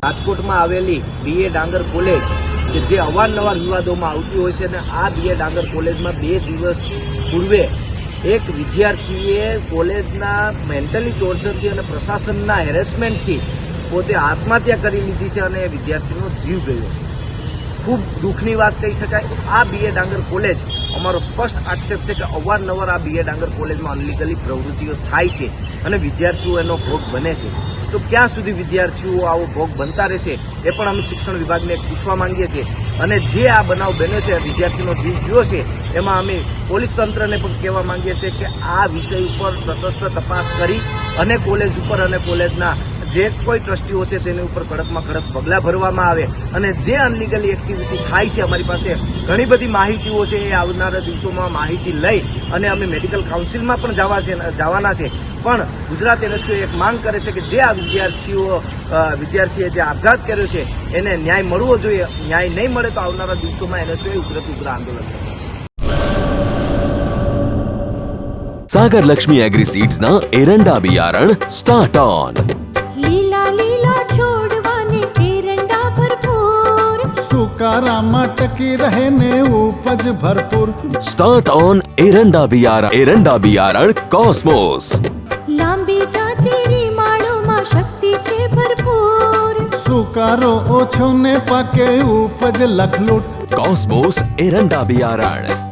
રાજકોટમાં આવેલી બીએ ડાંગર કોલેજ કે જે અવારનવાર વિવાદોમાં આવતી હોય છે, અને આ બીએ ડાંગર કોલેજમાં 2 દિવસ પૂર્વે એક વિદ્યાર્થીએ કોલેજના મેન્ટલી ટોર્ચરથી અને પ્રશાસનના હેરેસમેન્ટથી પોતે આત્મહત્યા કરી લીધી છે, અને એ વિદ્યાર્થીનો જીવ ગયો. ખૂબ દુઃખની વાત કહી શકાય. આ બીએ ડાંગર કોલેજ, અમારો સ્પષ્ટ આક્ષેપ છે કે અવારનવાર આ બીએ ડાંગર કોલેજમાં અનલીગલી પ્રવૃત્તિઓ થાય છે અને વિદ્યાર્થીઓ એનો ભોગ બને છે. તો ક્યાં સુધી વિદ્યાર્થીઓ આવો ભોગ બનતા રહેશે એ પણ અમે શિક્ષણ વિભાગને પૂછવા માંગીએ છીએ. અને જે આ બનાવ બન્યો છે, વિદ્યાર્થીનો જીવ ગયો છે, એમાં અમે પોલીસ તંત્રને પણ કહેવા માંગીએ છીએ કે આ વિષય ઉપર તટસ્થ તપાસ કરી અને કોલેજ ઉપર અને કોલેજના જે કોઈ ટ્રસ્ટીઓ છે તેની ઉપર કડકમાં કડક પગલાં ભરવામાં આવે. અને જે અનલીગલી એક્ટિવિટી થાય છે, અમારી પાસે ઘણી બધી માહિતીઓ છે, એ આવનારા દિવસોમાં માહિતી લઈ અને અમે મેડિકલ કાઉન્સિલમાં પણ જવાના છે. પણ ગુજરાત એનએસયુ એક માંગ કરે છે કે જે આ વિદ્યાર્થીએ જે આપઘાત કર્યો છે એને ન્યાય મળવો જોઈએ. ન્યાય નહીં મળે તો આવનારા દિવસોમાં એનએસયુ ઉગ્રથી ઉગ્ર આંદોલન કરશે. सागर लक्ष्मी एग्रीसीड्स ना एरंडा बियारण स्टार्ट ऑन. લીલા લીલા છોડવાને એરંડા ભરપૂર, સુકારામાં ટકી રહે ને ઉપજ ભરપૂર. स्टार्ट ऑन एरंडा बियारण कॉस्मोस. લાંબી જાચેરી માળોમાં શક્તિ છે ભરપૂર, સુકારો ઓછો ને પાકે ઉપજ લખલૂટ. कॉस्मोस एरंडा बियारण.